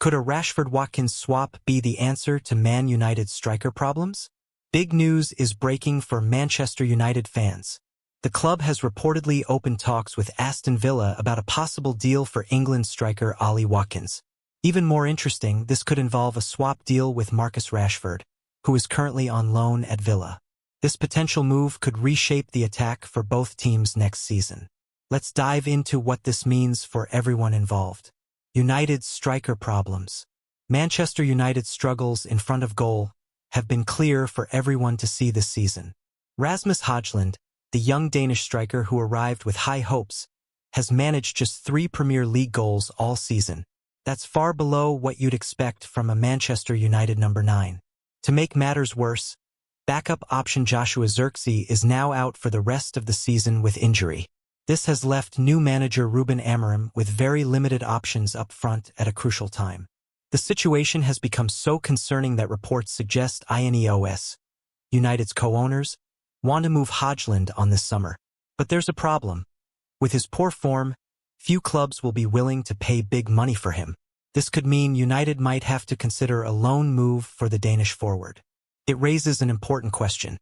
Could a Rashford-Watkins swap be the answer to Man United's striker problems? Big news is breaking for Manchester United fans. The club has reportedly opened talks with Aston Villa about a possible deal for England striker Ollie Watkins. Even more interesting, this could involve a swap deal with Marcus Rashford, who is currently on loan at Villa. This potential move could reshape the attack for both teams next season. Let's dive into what this means for everyone involved. United's striker problems. Manchester United's struggles in front of goal have been clear for everyone to see this season. Rasmus Højlund, the young Danish striker who arrived with high hopes, has managed just 3 Premier League goals all season. That's far below what you'd expect from a Manchester United number 9. To make matters worse, backup option Joshua Zirkzee is now out for the rest of the season with injury. This has left new manager Ruben Amorim with very limited options up front at a crucial time. The situation has become so concerning that reports suggest INEOS, United's co-owners, want to move Højlund on this summer. But there's a problem. With his poor form, few clubs will be willing to pay big money for him. This could mean United might have to consider a loan move for the Danish forward. It raises an important question.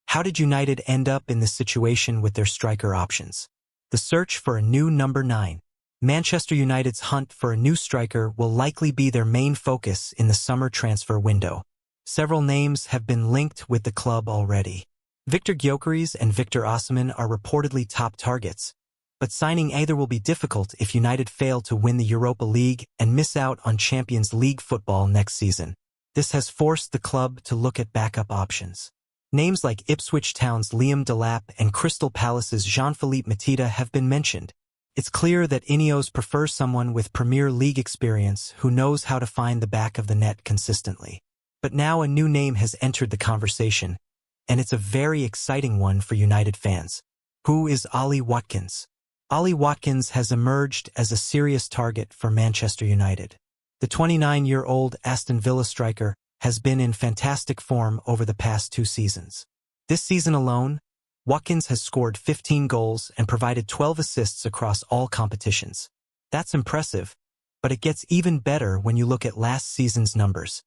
How did United end up in this situation with their striker options? The search for a new number 9. Manchester United's hunt for a new striker will likely be their main focus in the summer transfer window. Several names have been linked with the club already. Victor Gyökeres and Victor Osimhen are reportedly top targets, but signing either will be difficult if United fail to win the Europa League and miss out on Champions League football next season. This has forced the club to look at backup options. Names like Ipswich Town's Liam Delap and Crystal Palace's Jean-Philippe Mateta have been mentioned. It's clear that Ineos prefers someone with Premier League experience who knows how to find the back of the net consistently. But now a new name has entered the conversation, and it's a very exciting one for United fans. Who is Ollie Watkins? Ollie Watkins has emerged as a serious target for Manchester United. The 29-year-old Aston Villa striker has been in fantastic form over the past 2 seasons. This season alone, Watkins has scored 15 goals and provided 12 assists across all competitions. That's impressive, but it gets even better when you look at last season's numbers.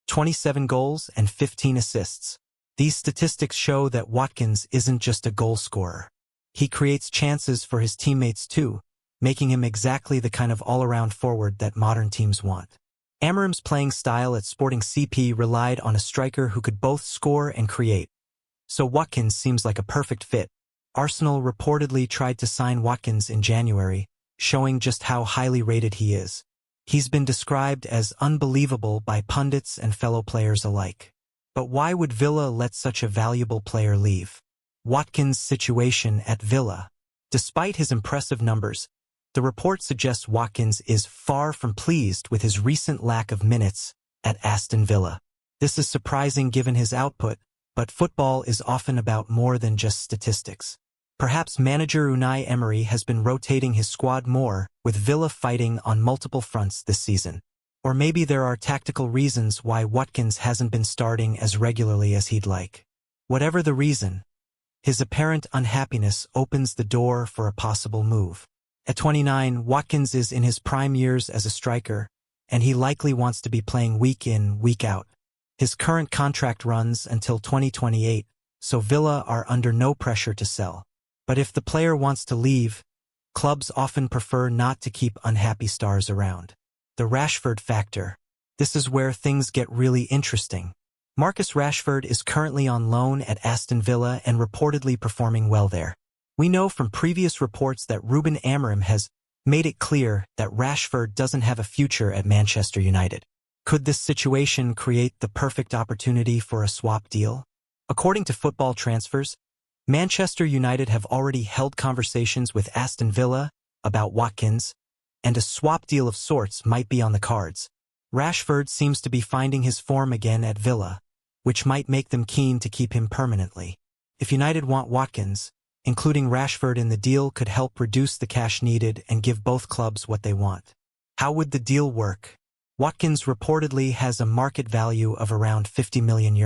27 goals and 15 assists. These statistics show that Watkins isn't just a goal scorer. He creates chances for his teammates too, making him exactly the kind of all-around forward that modern teams want. Amorim's playing style at Sporting CP relied on a striker who could both score and create. So Watkins seems like a perfect fit. Arsenal reportedly tried to sign Watkins in January, showing just how highly rated he is. He's been described as unbelievable by pundits and fellow players alike. But why would Villa let such a valuable player leave? Watkins' situation at Villa. Despite his impressive numbers, the report suggests Watkins is far from pleased with his recent lack of minutes at Aston Villa. This is surprising given his output, but football is often about more than just statistics. Perhaps manager Unai Emery has been rotating his squad more, with Villa fighting on multiple fronts this season. Or maybe there are tactical reasons why Watkins hasn't been starting as regularly as he'd like. Whatever the reason, his apparent unhappiness opens the door for a possible move. At 29, Watkins is in his prime years as a striker, and he likely wants to be playing week in, week out. His current contract runs until 2028, so Villa are under no pressure to sell. But if the player wants to leave, clubs often prefer not to keep unhappy stars around. The Rashford factor. This is where things get really interesting. Marcus Rashford is currently on loan at Aston Villa and reportedly performing well there. We know from previous reports that Ruben Amorim has made it clear that Rashford doesn't have a future at Manchester United. Could this situation create the perfect opportunity for a swap deal? According to Football Transfers, Manchester United have already held conversations with Aston Villa about Watkins, and a swap deal of sorts might be on the cards. Rashford seems to be finding his form again at Villa, which might make them keen to keep him permanently. If United want Watkins, including Rashford in the deal could help reduce the cash needed and give both clubs what they want. How would the deal work? Watkins reportedly has a market value of around €50 million.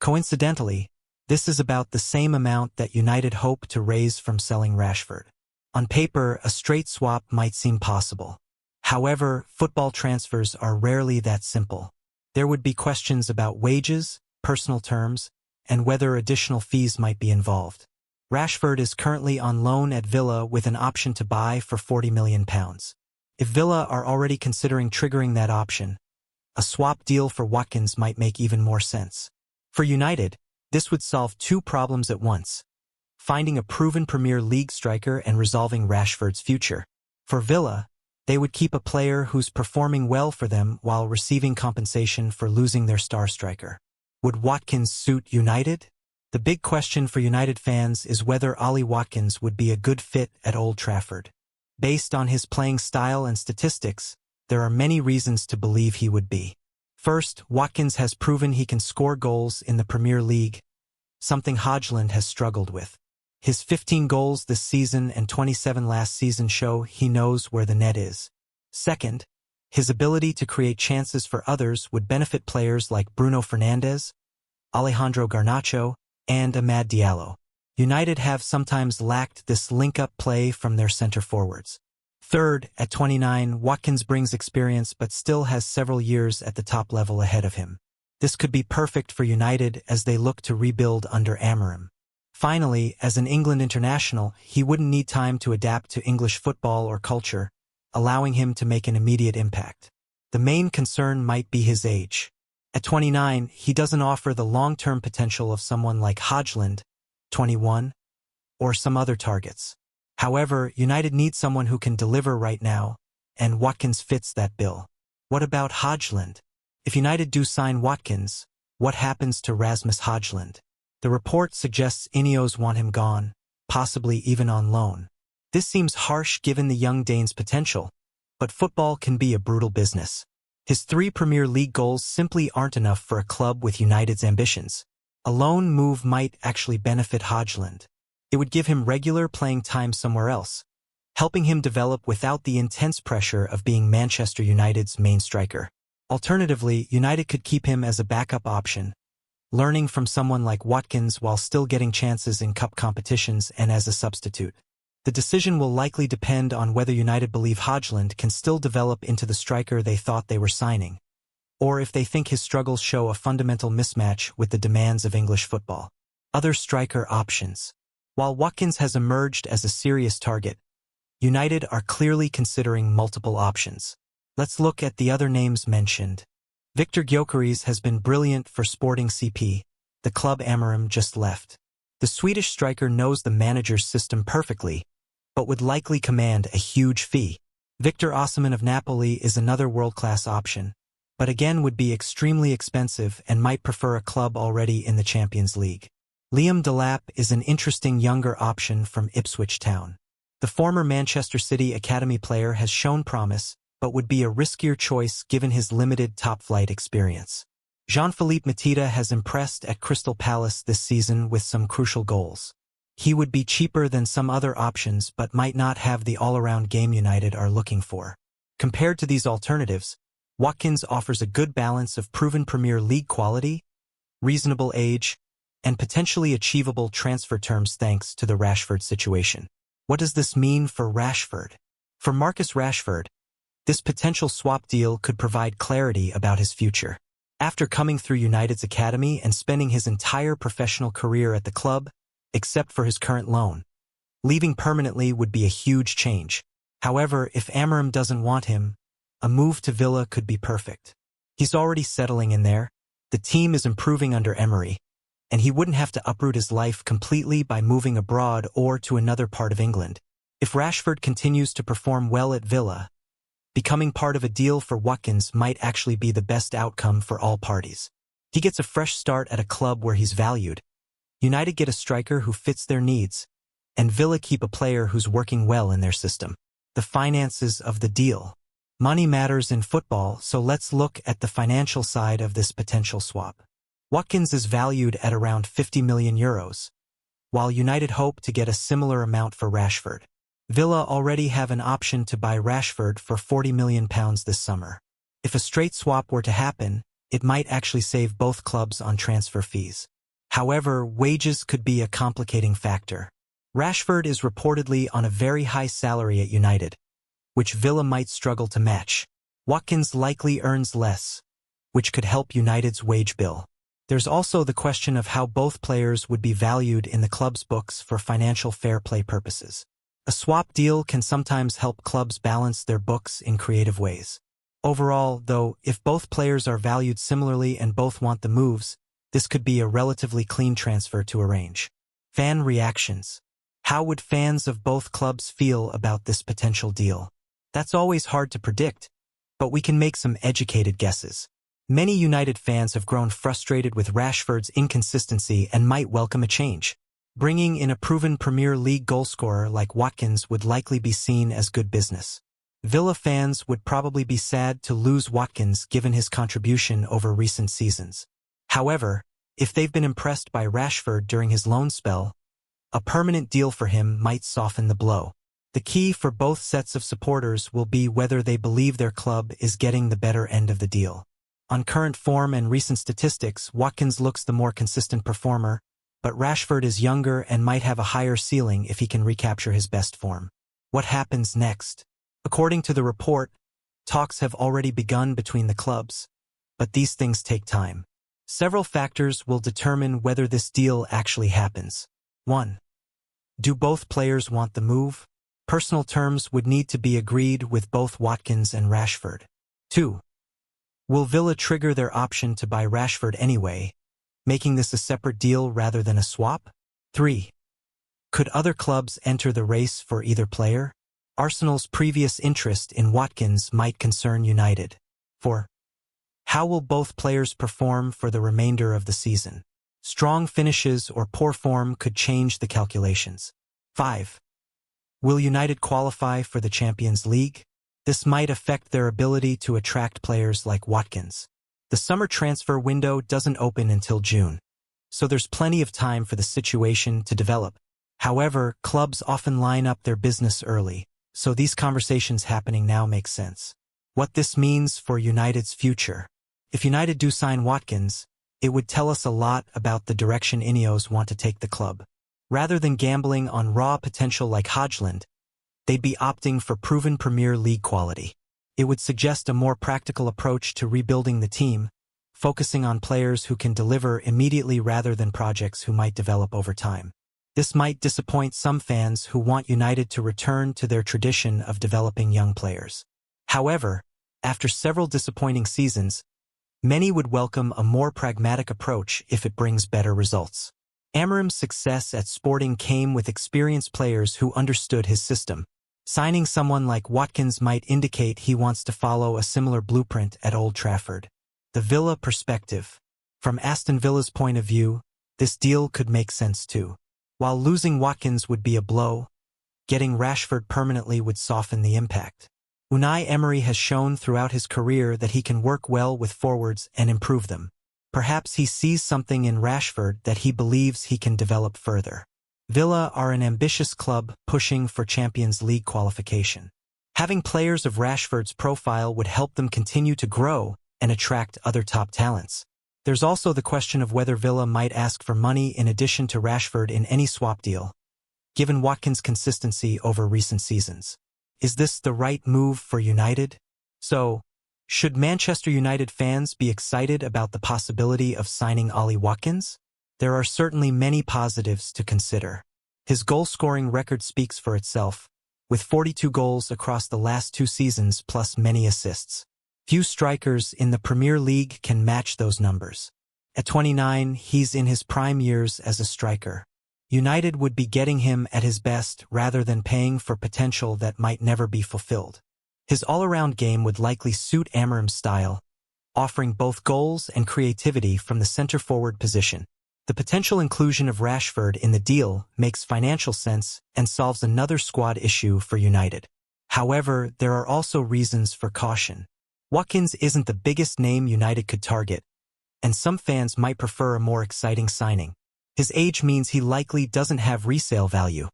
Coincidentally, this is about the same amount that United hope to raise from selling Rashford. On paper, a straight swap might seem possible. However, football transfers are rarely that simple. There would be questions about wages, personal terms, and whether additional fees might be involved. Rashford is currently on loan at Villa with an option to buy for £40 million. If Villa are already considering triggering that option, a swap deal for Watkins might make even more sense. For United, this would solve two problems at once: finding a proven Premier League striker and resolving Rashford's future. For Villa, they would keep a player who's performing well for them while receiving compensation for losing their star striker. Would Watkins suit United? The big question for United fans is whether Ollie Watkins would be a good fit at Old Trafford. Based on his playing style and statistics, there are many reasons to believe he would be. First, Watkins has proven he can score goals in the Premier League, something Hodgland has struggled with. His 15 goals this season and 27 last season show he knows where the net is. Second, his ability to create chances for others would benefit players like Bruno Fernandes, Alejandro Garnacho, and Amad Diallo. United have sometimes lacked this link-up play from their center forwards. Third, at 29, Watkins brings experience but still has several years at the top level ahead of him. This could be perfect for United as they look to rebuild under Amorim. Finally, as an England international, he wouldn't need time to adapt to English football or culture, allowing him to make an immediate impact. The main concern might be his age. At 29, he doesn't offer the long-term potential of someone like Hodgland, 21, or some other targets. However, United needs someone who can deliver right now, and Watkins fits that bill. What about Hodgland? If United do sign Watkins, what happens to Rasmus Hodgland? The report suggests Ineos want him gone, possibly even on loan. This seems harsh given the young Dane's potential, but football can be a brutal business. His 3 Premier League goals simply aren't enough for a club with United's ambitions. A loan move might actually benefit Hodgland. It would give him regular playing time somewhere else, helping him develop without the intense pressure of being Manchester United's main striker. Alternatively, United could keep him as a backup option, learning from someone like Watkins while still getting chances in cup competitions and as a substitute. The decision will likely depend on whether United believe Hodgland can still develop into the striker they thought they were signing, or if they think his struggles show a fundamental mismatch with the demands of English football. Other striker options. While Watkins has emerged as a serious target, United are clearly considering multiple options. Let's look at the other names mentioned. Victor Gyökeres has been brilliant for Sporting CP, the club Amorim just left. The Swedish striker knows the manager's system perfectly, but would likely command a huge fee. Victor Osimhen of Napoli is another world-class option, but again would be extremely expensive and might prefer a club already in the Champions League. Liam Delap is an interesting younger option from Ipswich Town. The former Manchester City academy player has shown promise, but would be a riskier choice given his limited top-flight experience. Jean-Philippe Mateta has impressed at Crystal Palace this season with some crucial goals. He would be cheaper than some other options but might not have the all-around game United are looking for. Compared to these alternatives, Watkins offers a good balance of proven Premier League quality, reasonable age, and potentially achievable transfer terms thanks to the Rashford situation. What does this mean for Rashford? For Marcus Rashford, this potential swap deal could provide clarity about his future. After coming through United's academy and spending his entire professional career at the club, except for his current loan, leaving permanently would be a huge change. However, if Amorim doesn't want him, a move to Villa could be perfect. He's already settling in there, the team is improving under Emery, and he wouldn't have to uproot his life completely by moving abroad or to another part of England. If Rashford continues to perform well at Villa, becoming part of a deal for Watkins might actually be the best outcome for all parties. He gets a fresh start at a club where he's valued. United get a striker who fits their needs, and Villa keep a player who's working well in their system. The finances of the deal. Money matters in football, so let's look at the financial side of this potential swap. Watkins is valued at around €50 million, while United hope to get a similar amount for Rashford. Villa already have an option to buy Rashford for £40 million this summer. If a straight swap were to happen, it might actually save both clubs on transfer fees. However, wages could be a complicating factor. Rashford is reportedly on a very high salary at United, which Villa might struggle to match. Watkins likely earns less, which could help United's wage bill. There's also the question of how both players would be valued in the club's books for financial fair play purposes. A swap deal can sometimes help clubs balance their books in creative ways. Overall, though, if both players are valued similarly and both want the moves, this could be a relatively clean transfer to arrange. Fan reactions. How would fans of both clubs feel about this potential deal? That's always hard to predict, but we can make some educated guesses. Many United fans have grown frustrated with Rashford's inconsistency and might welcome a change. Bringing in a proven Premier League goalscorer like Watkins would likely be seen as good business. Villa fans would probably be sad to lose Watkins given his contribution over recent seasons. However, if they've been impressed by Rashford during his loan spell, a permanent deal for him might soften the blow. The key for both sets of supporters will be whether they believe their club is getting the better end of the deal. On current form and recent statistics, Watkins looks the more consistent performer, but Rashford is younger and might have a higher ceiling if he can recapture his best form. What happens next? According to the report, talks have already begun between the clubs, but these things take time. Several factors will determine whether this deal actually happens. 1. Do both players want the move? Personal terms would need to be agreed with both Watkins and Rashford. 2. Will Villa trigger their option to buy Rashford anyway, making this a separate deal rather than a swap? 3. Could other clubs enter the race for either player? Arsenal's previous interest in Watkins might concern United. 4. How will both players perform for the remainder of the season? Strong finishes or poor form could change the calculations. 5. Will United qualify for the Champions League? This might affect their ability to attract players like Watkins. The summer transfer window doesn't open until June, so there's plenty of time for the situation to develop. However, clubs often line up their business early, so these conversations happening now make sense. What this means for United's future. If United do sign Watkins, it would tell us a lot about the direction Ineos want to take the club. Rather than gambling on raw potential like Hodgland, they'd be opting for proven Premier League quality. It would suggest a more practical approach to rebuilding the team, focusing on players who can deliver immediately rather than projects who might develop over time. This might disappoint some fans who want United to return to their tradition of developing young players. However, after several disappointing seasons, many would welcome a more pragmatic approach if it brings better results. Amorim's success at Sporting came with experienced players who understood his system. Signing someone like Watkins might indicate he wants to follow a similar blueprint at Old Trafford. The Villa perspective. From Aston Villa's point of view, this deal could make sense too. While losing Watkins would be a blow, getting Rashford permanently would soften the impact. Unai Emery has shown throughout his career that he can work well with forwards and improve them. Perhaps he sees something in Rashford that he believes he can develop further. Villa are an ambitious club pushing for Champions League qualification. Having players of Rashford's profile would help them continue to grow and attract other top talents. There's also the question of whether Villa might ask for money in addition to Rashford in any swap deal, given Watkins' consistency over recent seasons. Is this the right move for United? So, should Manchester United fans be excited about the possibility of signing Ollie Watkins? There are certainly many positives to consider. His goal-scoring record speaks for itself, with 42 goals across the last 2 seasons plus many assists. Few strikers in the Premier League can match those numbers. At 29, he's in his prime years as a striker. United would be getting him at his best rather than paying for potential that might never be fulfilled. His all-around game would likely suit Amorim's style, offering both goals and creativity from the center-forward position. The potential inclusion of Rashford in the deal makes financial sense and solves another squad issue for United. However, there are also reasons for caution. Watkins isn't the biggest name United could target, and some fans might prefer a more exciting signing. His age means he likely doesn't have resale value,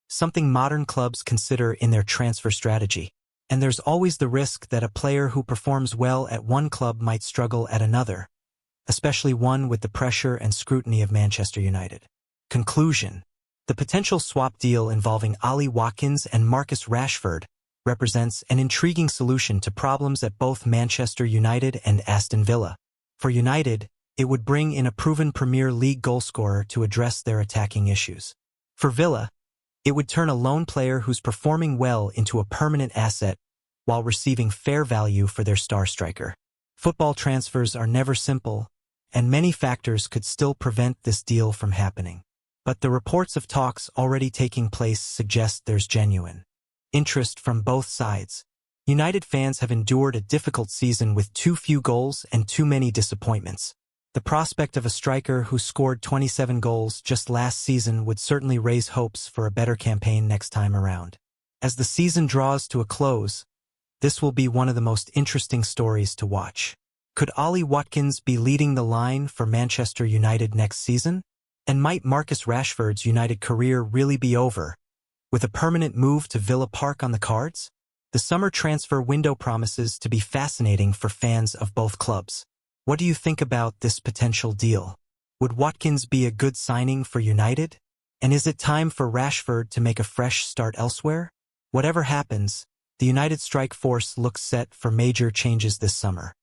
something modern clubs consider in their transfer strategy. And there's always the risk that a player who performs well at one club might struggle at another, especially one with the pressure and scrutiny of Manchester United. Conclusion. The potential swap deal involving Ollie Watkins and Marcus Rashford represents an intriguing solution to problems at both Manchester United and Aston Villa. For United, it would bring in a proven Premier League goalscorer to address their attacking issues. For Villa, it would turn a lone player who's performing well into a permanent asset while receiving fair value for their star striker. Football transfers are never simple, and many factors could still prevent this deal from happening. But the reports of talks already taking place suggest there's genuine interest from both sides. United fans have endured a difficult season with too few goals and too many disappointments. The prospect of a striker who scored 27 goals just last season would certainly raise hopes for a better campaign next time around. As the season draws to a close, this will be one of the most interesting stories to watch. Could Ollie Watkins be leading the line for Manchester United next season? And might Marcus Rashford's United career really be over, with a permanent move to Villa Park on the cards? The summer transfer window promises to be fascinating for fans of both clubs. What do you think about this potential deal? Would Watkins be a good signing for United? And is it time for Rashford to make a fresh start elsewhere? Whatever happens, the United strike force looks set for major changes this summer.